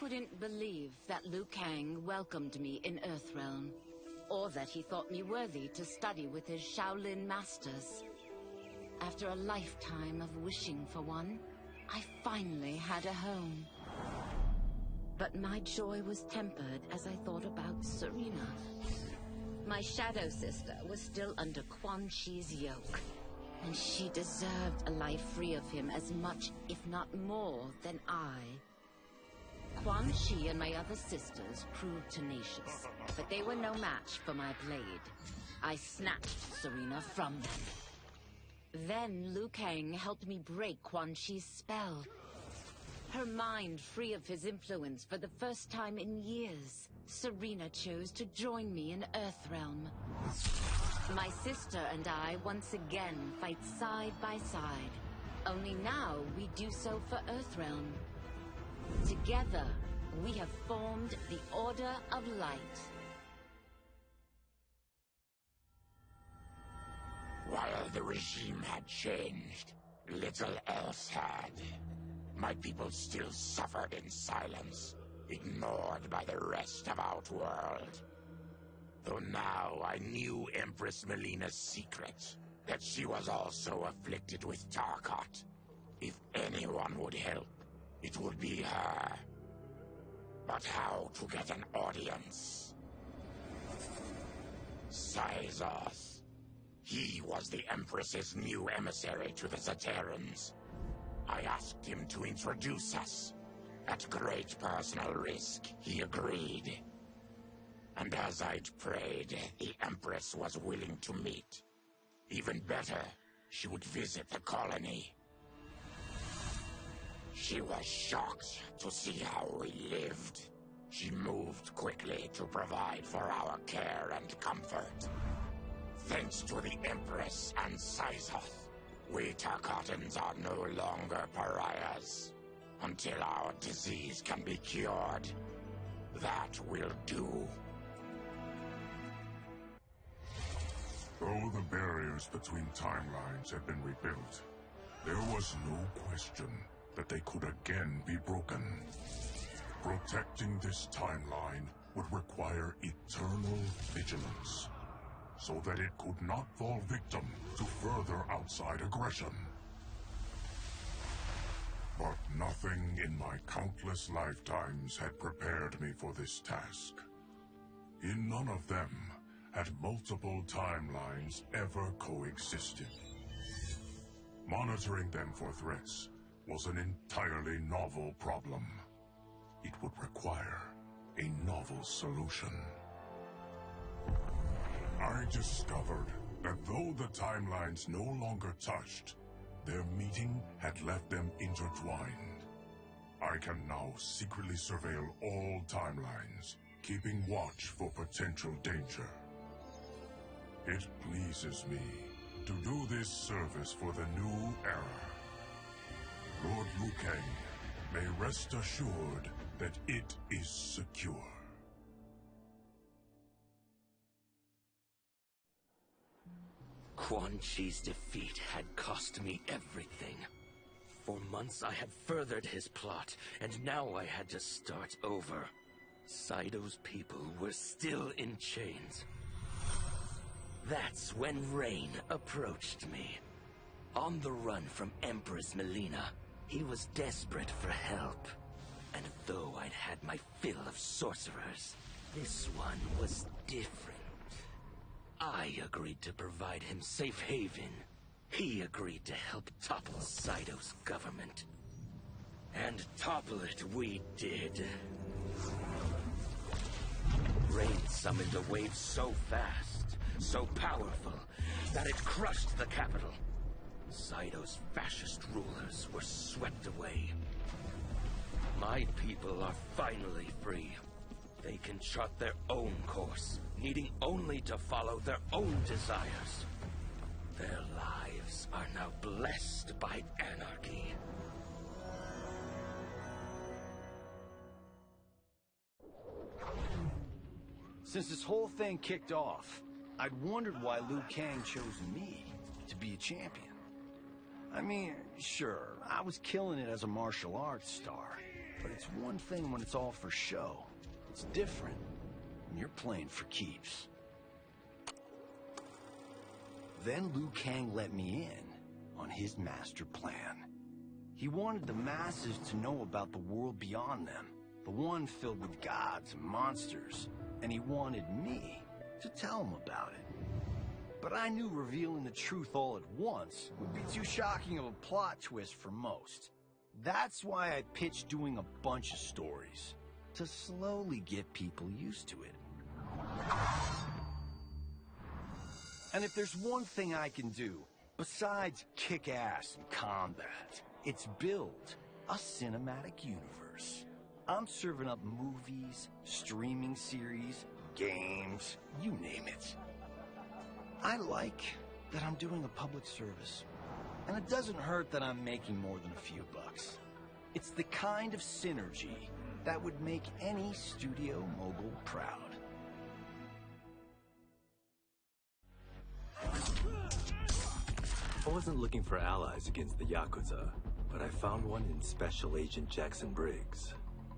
couldn't believe that Liu Kang welcomed me in Earthrealm, or that he thought me worthy to study with his Shaolin masters. After a lifetime of wishing for one, I finally had a home. But my joy was tempered as I thought about Serena. My shadow sister was still under Quan Chi's yoke, and she deserved a life free of him as much, if not more, than I. Quan Chi and my other sisters proved tenacious, but they were no match for my blade. I snatched Serena from them. Then Liu Kang helped me break Quan Chi's spell. Her mind free of his influence for the first time in years, Serena chose to join me in Earthrealm. My sister and I once again fight side by side. Only now we do so for Earthrealm. Together, we have formed the Order of Light. While the regime had changed, little else had. My people still suffered in silence, ignored by the rest of Outworld. Though now I knew Empress Milina's secret, that she was also afflicted with Tarkat. If anyone would help, it would be her. But how to get an audience? Syzoth. He was the Empress's new emissary to the Zaterrans. I asked him to introduce us. At great personal risk, he agreed. And as I'd prayed, the Empress was willing to meet. Even better, she would visit the colony. She was shocked to see how we lived. She moved quickly to provide for our care and comfort. Thanks to the Empress and Syzoth, we Tarkatans are no longer pariahs. Until our disease can be cured, that will do. Though the barriers between timelines had been rebuilt, there was no question that they could again be broken. Protecting this timeline would require eternal vigilance, so that it could not fall victim to further outside aggression. But nothing in my countless lifetimes had prepared me for this task. In none of them had multiple timelines ever coexisted. Monitoring them for threats was an entirely novel problem. It would require a novel solution. I discovered that though the timelines no longer touched, their meeting had left them intertwined. I can now secretly surveil all timelines, keeping watch for potential danger. It pleases me to do this service for the new era. Lord Liu Kang may rest assured that it is secure. Quan Chi's defeat had cost me everything. For months I had furthered his plot, and now I had to start over. Saido's people were still in chains. That's when Reyne approached me. On the run from Empress Milina, he was desperate for help. And though I'd had my fill of sorcerers, this one was different. I agreed to provide him safe haven. He agreed to help topple Saido's government. And topple it we did. Reyne summoned a wave so fast, so powerful, that it crushed the capital. Saido's fascist rulers were swept away. My people are finally free. They can chart their own course, needing only to follow their own desires. Their lives are now blessed by anarchy. Since this whole thing kicked off, I'd wondered why Liu Kang chose me to be a champion. I mean, sure, I was killing it as a martial arts star, But it's one thing when it's all for show. It's different when you're playing for keeps. Then Liu Kang let me in on his master plan. He wanted the masses to know about the world beyond them, the one filled with gods and monsters, and he wanted me to tell them about it. But I knew revealing the truth all at once would be too shocking of a plot twist for most. That's why I pitched doing a bunch of stories, to slowly get people used to it. And if there's one thing I can do, besides kick ass in combat, it's build a cinematic universe. I'm serving up movies, streaming series, games, you name it. I like that I'm doing a public service. And it doesn't hurt that I'm making more than a few bucks. It's the kind of synergy that would make any studio mogul proud. I wasn't looking for allies against the Yakuza, but I found one in Special Agent Jackson Briggs.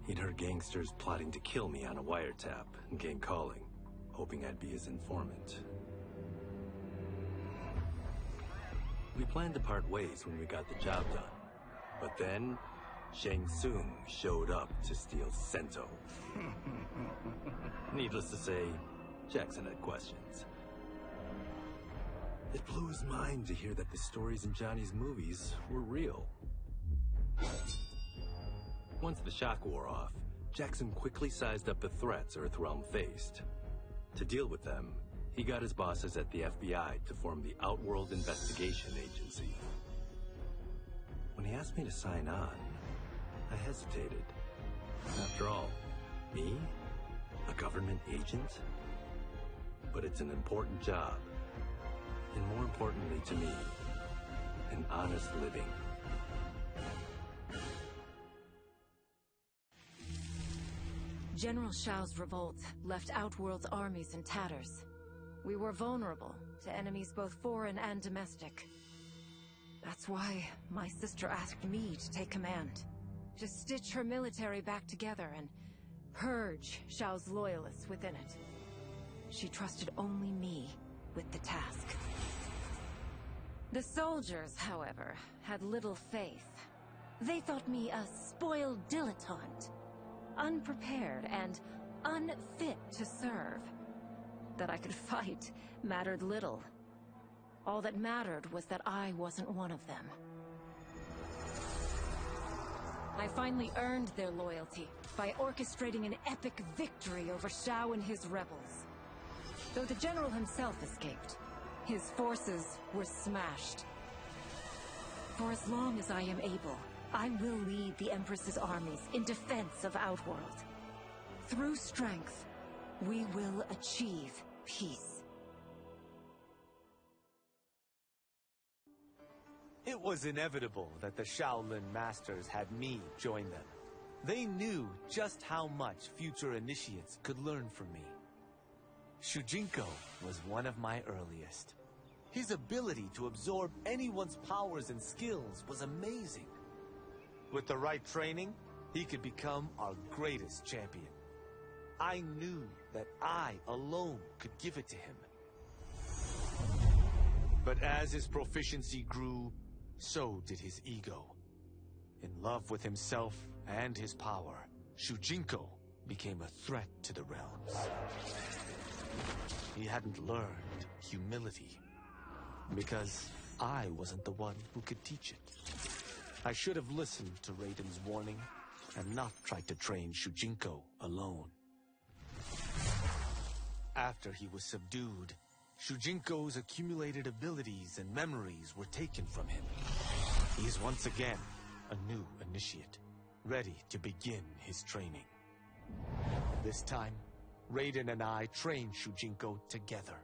He'd heard gangsters plotting to kill me on a wiretap and came calling, hoping I'd be his informant. We planned to part ways when we got the job done, but then Shang Tsung showed up to steal Sento. Needless to say, Jackson had questions. It blew his mind to hear that the stories in Johnny's movies were real. Once the shock wore off, Jackson quickly sized up the threats Earthrealm faced. To deal with them, he got his bosses at the FBI to form the Outworld Investigation Agency. When he asked me to sign on, I hesitated. After all, me? A government agent? But it's an important job. And more importantly to me, an honest living. General Shao's revolt left Outworld's armies in tatters. We were vulnerable to enemies both foreign and domestic. That's why my sister asked me to take command, to stitch her military back together and purge Shao's loyalists within it. She trusted only me with the task. The soldiers, however, had little faith. They thought me a spoiled dilettante, unprepared and unfit to serve. That I could fight mattered little. All that mattered was that I wasn't one of them. I finally earned their loyalty by orchestrating an epic victory over Shao and his rebels. Though the general himself escaped, his forces were smashed. For as long as I am able, I will lead the Empress's armies in defense of Outworld. Through strength, we will achieve peace. It was inevitable that the Shaolin Masters had me join them. They knew just how much future initiates could learn from me. Shujinko was one of my earliest. His ability to absorb anyone's powers and skills was amazing. With the right training, he could become our greatest champion. I knew that I alone could give it to him. But as his proficiency grew, so did his ego. In love with himself and his power, Shujinko became a threat to the realms. He hadn't learned humility, because I wasn't the one who could teach it. I should have listened to Raiden's warning and not tried to train Shujinko alone. After he was subdued, Shujinko's accumulated abilities and memories were taken from him. He is once again a new initiate, ready to begin his training. This time, Reyden and I train Shujinko together.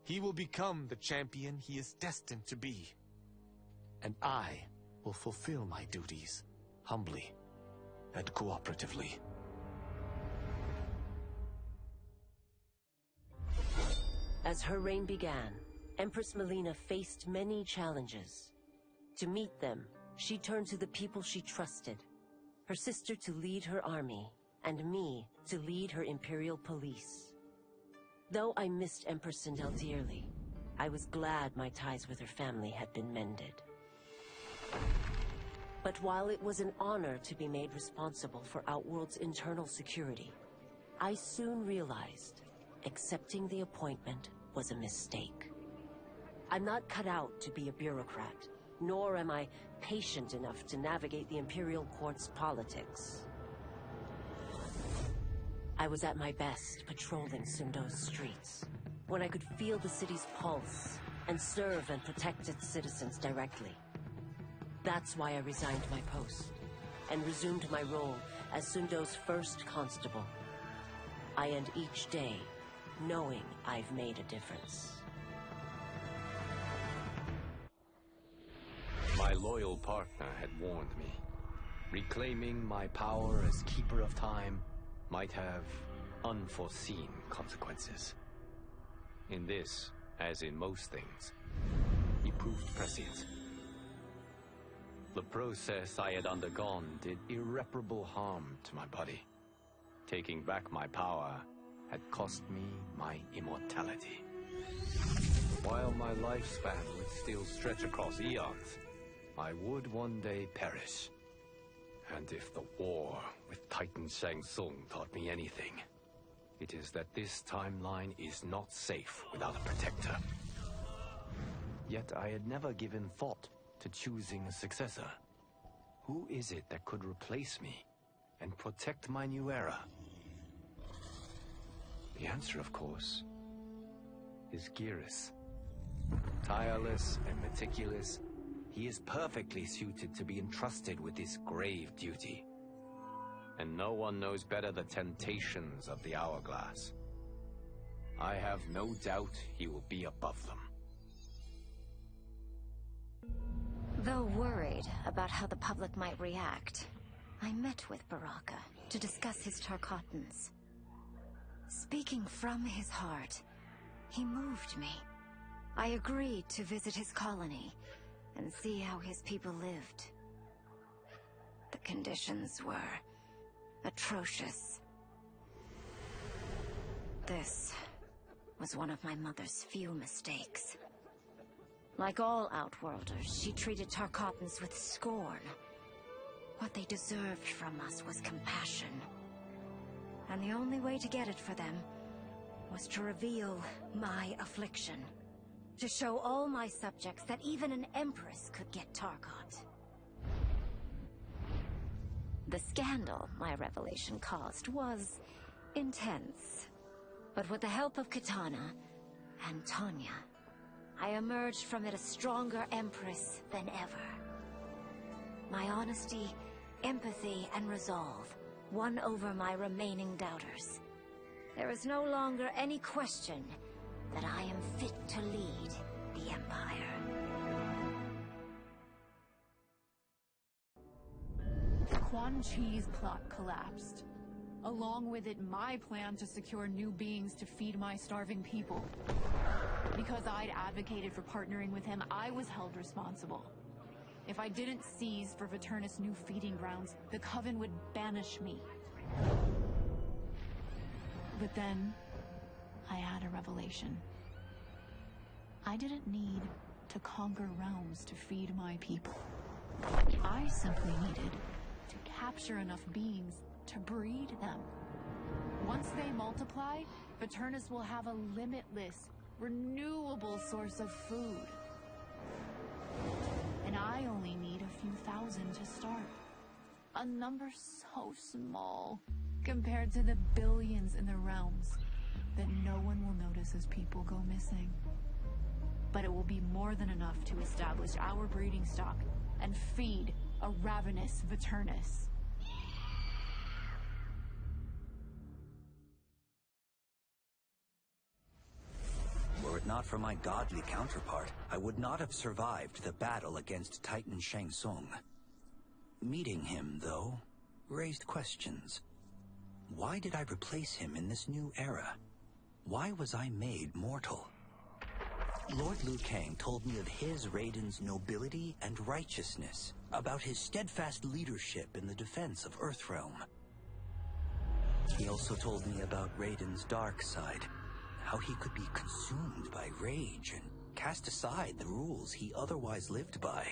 He will become the champion he is destined to be. And I will fulfill my duties, humbly and cooperatively. As her reign began, Empress Milina faced many challenges. To meet them, she turned to the people she trusted, her sister to lead her army, and me to lead her Imperial police. Though I missed Empress Sindel dearly, I was glad my ties with her family had been mended. But while it was an honor to be made responsible for Outworld's internal security, I soon realized accepting the appointment was a mistake. I'm not cut out to be a bureaucrat, nor am I patient enough to navigate the Imperial Court's politics. I was at my best patrolling Sundo's streets, when I could feel the city's pulse and serve and protect its citizens directly. That's why I resigned my post and resumed my role as Sundo's first constable. I end each day knowing I've made a difference. My loyal partner had warned me. Reclaiming my power as Keeper of Time might have unforeseen consequences. In this, as in most things, he proved prescient. The process I had undergone did irreparable harm to my body. Taking back my power had cost me my immortality. While my lifespan would still stretch across eons, I would one day perish. And if the war with Titan Shang Tsung taught me anything, it is that this timeline is not safe without a protector. Yet I had never given thought to choosing a successor. Who is it that could replace me and protect my new era? The answer, of course, is Gyrus. Tireless and meticulous, he is perfectly suited to be entrusted with this grave duty. And no one knows better the temptations of the hourglass. I have no doubt he will be above them. Though worried about how the public might react, I met with Baraka to discuss his Tarkatans. Speaking from his heart, he moved me. I agreed to visit his colony and see how his people lived. The conditions were atrocious. This was one of my mother's few mistakes. Like all Outworlders, she treated Tarkatans with scorn. What they deserved from us was compassion. And the only way to get it for them was to reveal my affliction. To show all my subjects that even an empress could get Tarkat. The scandal my revelation caused was intense. But with the help of Kitana and Tanya, I emerged from it a stronger empress than ever. My honesty, empathy, and resolve won over my remaining doubters. There is no longer any question that I am fit to lead the Empire. Quan Chi's plot collapsed. Along with it, my plan to secure new beings to feed my starving people. Because I'd advocated for partnering with him, I was held responsible. If I didn't seize for Viternus' new feeding grounds, the Coven would banish me. But then, I had a revelation. I didn't need to conquer realms to feed my people. I simply needed to capture enough beings to breed them. Once they multiply, Viternus will have a limitless, renewable source of food. And I only need a few thousand to start. A number so small compared to the billions in the realms that no one will notice as people go missing. But it will be more than enough to establish our breeding stock and feed a ravenous Viternus. Were it not for my godly counterpart, I would not have survived the battle against Titan Shang Tsung. Meeting him, though, raised questions. Why did I replace him in this new era? Why was I made mortal? Lord Liu Kang told me of his Raiden's nobility and righteousness, about his steadfast leadership in the defense of Earthrealm. He also told me about Raiden's dark side, how he could be consumed by rage and cast aside the rules he otherwise lived by.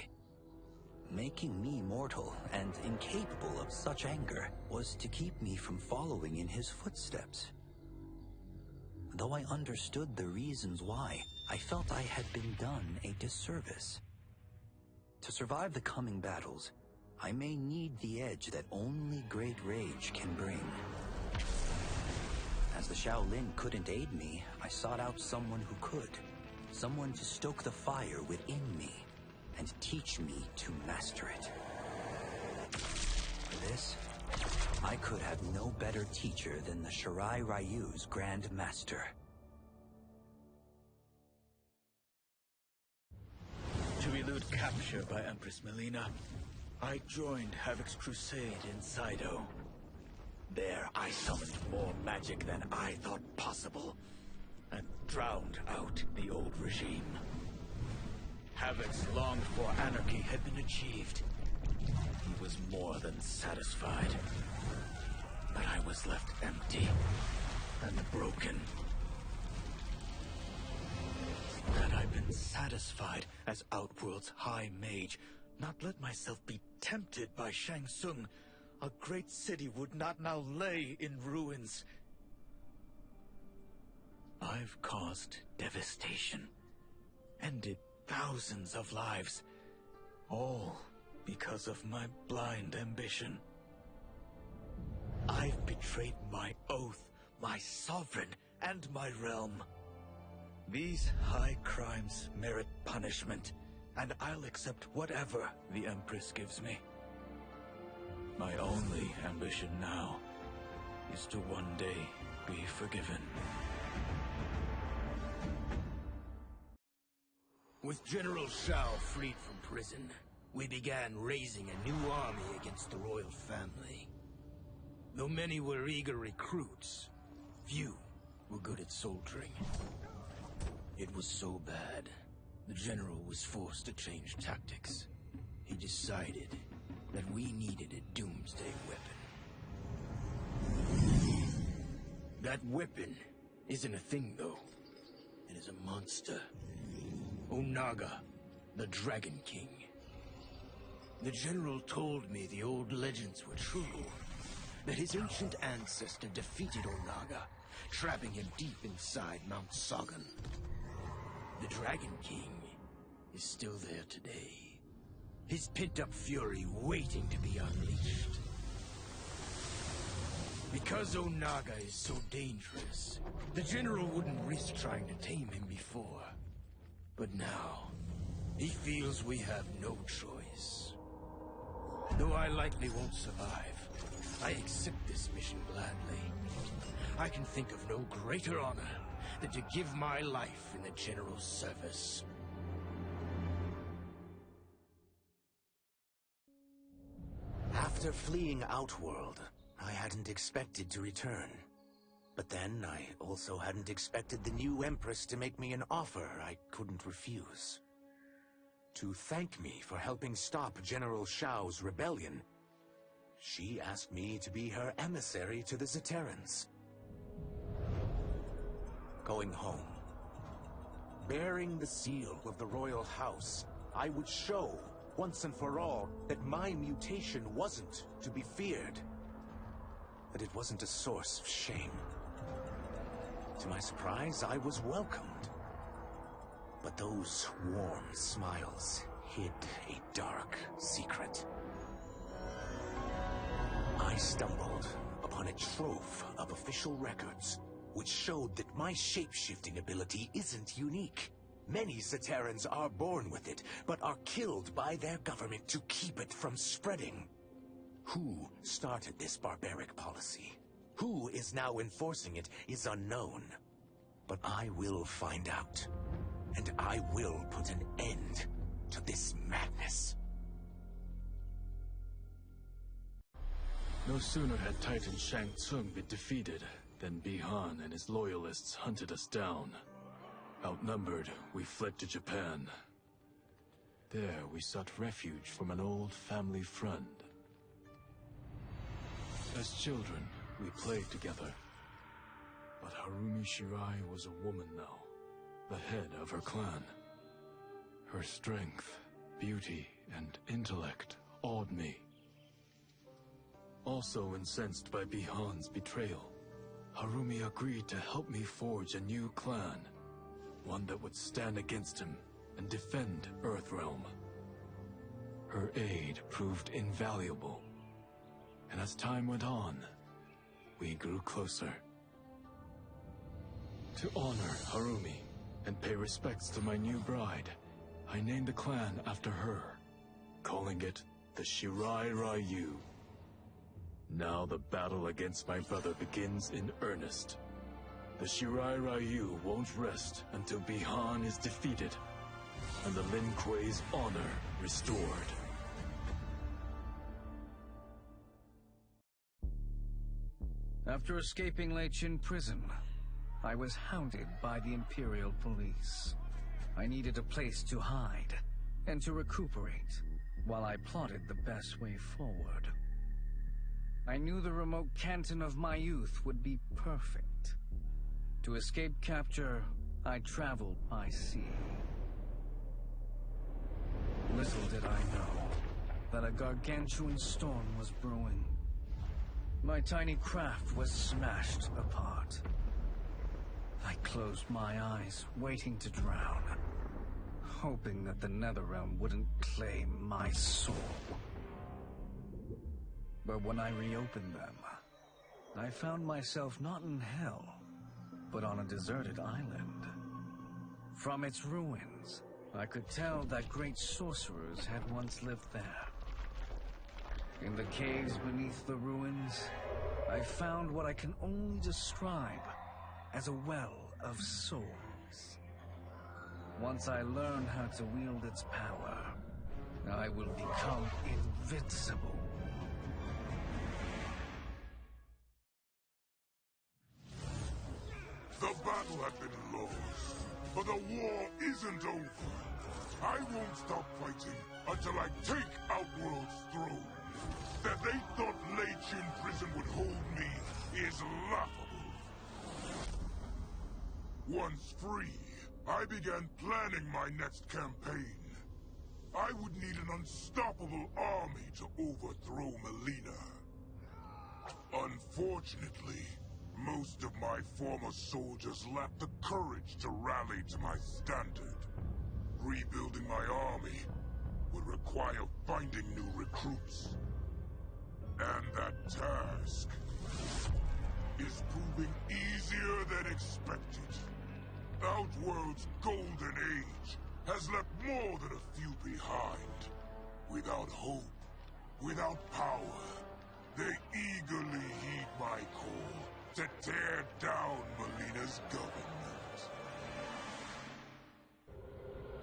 Making me mortal and incapable of such anger was to keep me from following in his footsteps. Though I understood the reasons why, I felt I had been done a disservice. To survive the coming battles, I may need the edge that only great rage can bring. As the Shaolin couldn't aid me, I sought out someone who could. Someone to stoke the fire within me and teach me to master it. For this, I could have no better teacher than the Shirai Ryu's Grand Master. To elude capture by Empress Milina, I joined Havik's crusade in Sido. There I summoned more magic than I thought possible, and drowned out the old regime. Havik's longed-for anarchy had been achieved. He was more than satisfied. But I was left empty and broken. Had I been satisfied as Outworld's High Mage, not let myself be tempted by Shang Tsung, a great city would not now lay in ruins. I've caused devastation, ended thousands of lives, all because of my blind ambition. I've betrayed my oath, my sovereign, and my realm. These high crimes merit punishment, and I'll accept whatever the Empress gives me. My only ambition now is to one day be forgiven. With General Shao freed from prison, we began raising a new army against the royal family. Though many were eager recruits, few were good at soldiering. It was so bad, the general was forced to change tactics. He decided that we needed a doomsday weapon. That weapon isn't a thing, though. It is a monster. Onaga, the Dragon King. The general told me the old legends were true, that his ancient ancestor defeated Onaga, trapping him deep inside Mount Sagan. The Dragon King is still there today, his pent-up fury waiting to be unleashed. Because Onaga is so dangerous, the general wouldn't risk trying to tame him before. But now, he feels we have no choice. Though I likely won't survive, I accept this mission gladly. I can think of no greater honor than to give my life in the general's service. After fleeing Outworld, I hadn't expected to return. But then, I also hadn't expected the new Empress to make me an offer I couldn't refuse. To thank me for helping stop General Shao's rebellion, she asked me to be her emissary to the Zaterrans. Going home, bearing the seal of the royal house, I would show, once and for all, that my mutation wasn't to be feared. That it wasn't a source of shame. To my surprise, I was welcomed. But those warm smiles hid a dark secret. I stumbled upon a trove of official records, which showed that my shape-shifting ability isn't unique. Many Zaterrans are born with it, but are killed by their government to keep it from spreading. Who started this barbaric policy? Who is now enforcing it is unknown. But I will find out. And I will put an end to this madness. No sooner had Titan Shang Tsung been defeated than Bihan and his loyalists hunted us down. Outnumbered, we fled to Japan. There, we sought refuge from an old family friend. As children, we played together. But Harumi Shirai was a woman now, the head of her clan. Her strength, beauty, and intellect awed me. Also incensed by Bihan's betrayal, Harumi agreed to help me forge a new clan, one that would stand against him and defend Earthrealm. Her aid proved invaluable, and as time went on, we grew closer. To honor Harumi and pay respects to my new bride, I named the clan after her, calling it the Shirai Ryu. Now the battle against my brother begins in earnest. The Shirai Ryu won't rest until Bihan is defeated and the Lin Kuei's honor restored. After escaping Lei Chin prison, I was hounded by the Imperial Police. I needed a place to hide and to recuperate while I plotted the best way forward. I knew the remote canton of my youth would be perfect. To escape capture, I traveled by sea. Little did I know that a gargantuan storm was brewing. My tiny craft was smashed apart. I closed my eyes, waiting to drown, hoping that the Netherrealm wouldn't claim my soul. But when I reopened them, I found myself not in hell, but on a deserted island. From its ruins, I could tell that great sorcerers had once lived there. In the caves beneath the ruins, I found what I can only describe as a well of souls. Once I learn how to wield its power, I will become invincible. The battle had been lost, but the war isn't over. I won't stop fighting until I take Outworld's throne. That they thought Lei Chin prison would hold me is laughable. Once free, I began planning my next campaign. I would need an unstoppable army to overthrow Milina. Unfortunately, most of my former soldiers lacked the courage to rally to my standard. Rebuilding my army would require finding new recruits. And that task is proving easier than expected. Outworld's golden age has left more than a few behind. Without hope, without power, they eagerly heed my call to tear down Milina's government.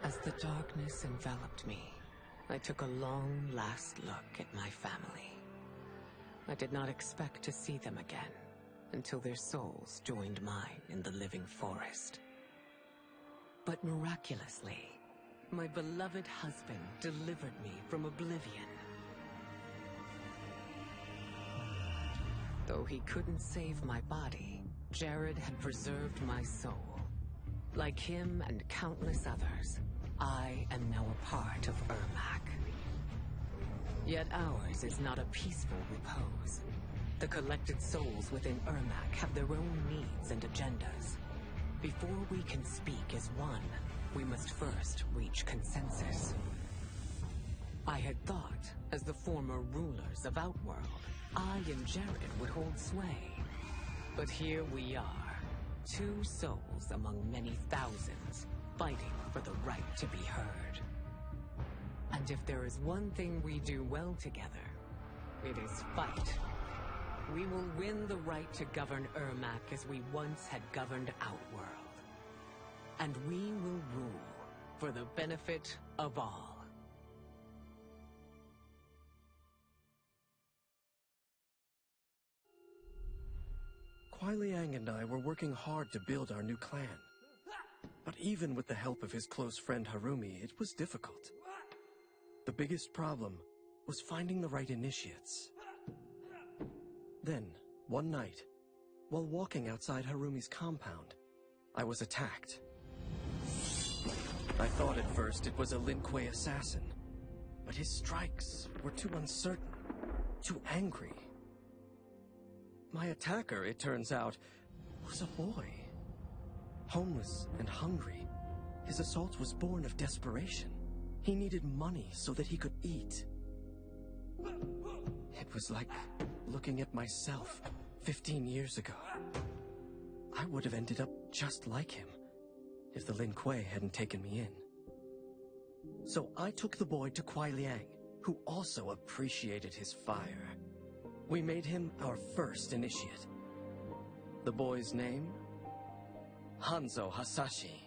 As the darkness enveloped me, I took a long last look at my family. I did not expect to see them again until their souls joined mine in the living forest. But miraculously, my beloved husband delivered me from oblivion. Though he couldn't save my body, Jared had preserved my soul. Like him and countless others, I am now a part of Ermac. Yet ours is not a peaceful repose. The collected souls within Ermac have their own needs and agendas. Before we can speak as one, we must first reach consensus. I had thought, as the former rulers of Outworld, I and Jared would hold sway. But here we are, two souls among many thousands, fighting for the right to be heard. And if there is one thing we do well together, it is fight. We will win the right to govern Ermac as we once had governed Outworld. And we will rule for the benefit of all. Kuai Liang and I were working hard to build our new clan. But even with the help of his close friend Harumi, it was difficult. The biggest problem was finding the right initiates. Then, one night, while walking outside Harumi's compound, I was attacked. I thought at first it was a Lin Kuei assassin, but his strikes were too uncertain, too angry. My attacker, it turns out, was a boy. Homeless and hungry, his assault was born of desperation. He needed money so that he could eat. It was like looking at myself 15 years ago. I would have ended up just like him if the Lin Kuei hadn't taken me in. So I took the boy to Kuai Liang, who also appreciated his fire. We made him our first initiate. The boy's name? Hanzo Hasashi.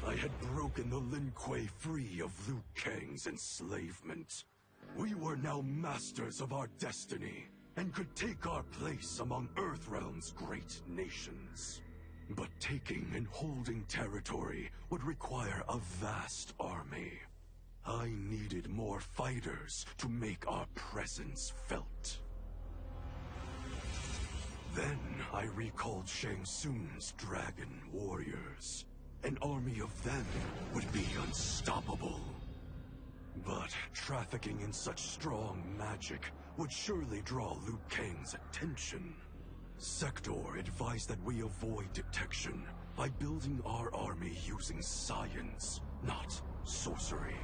I had broken the Lin Kuei free of Liu Kang's enslavement. We were now masters of our destiny, and could take our place among Earthrealm's great nations. But taking and holding territory would require a vast army. I needed more fighters to make our presence felt. Then I recalled Shang Tsung's dragon warriors. An army of them would be unstoppable. But trafficking in such strong magic would surely draw Liu Kang's attention. Sector advised that we avoid detection by building our army using science, not sorcery.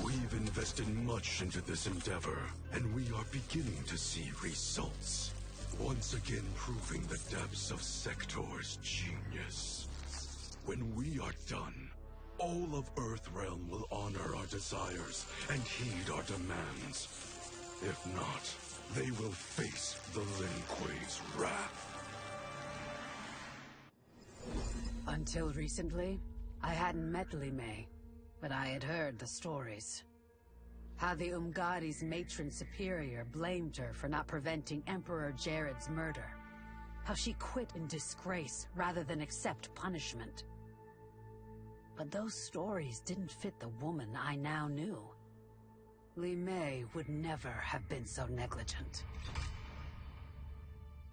We've invested much into this endeavor, and we are beginning to see results. Once again proving the depths of Sector's genius. When we are done, all of Earthrealm will honor our desires and heed our demands. If not, they will face the Lin Kuei's wrath. Until recently, I hadn't met Li Mei, but I had heard the stories. How the Umgadi's matron superior blamed her for not preventing Emperor Jared's murder. How she quit in disgrace rather than accept punishment. But those stories didn't fit the woman I now knew. Li Mei would never have been so negligent.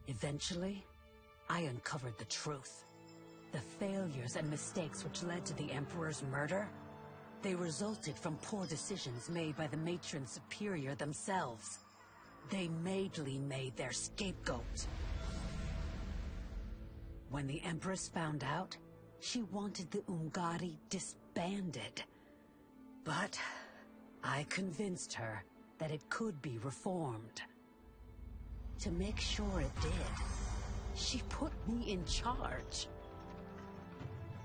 Eventually, I uncovered the truth. The failures and mistakes which led to the Emperor's murder, they resulted from poor decisions made by the matron superior themselves. They made Li Mei their scapegoat. When the Empress found out, she wanted the Umgadi disbanded. But I convinced her that it could be reformed. To make sure it did, she put me in charge.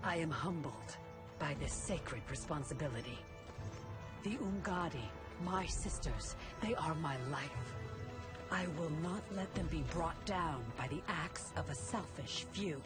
I am humbled by this sacred responsibility. The Umgadi, my sisters, they are my life. I will not let them be brought down by the acts of a selfish few.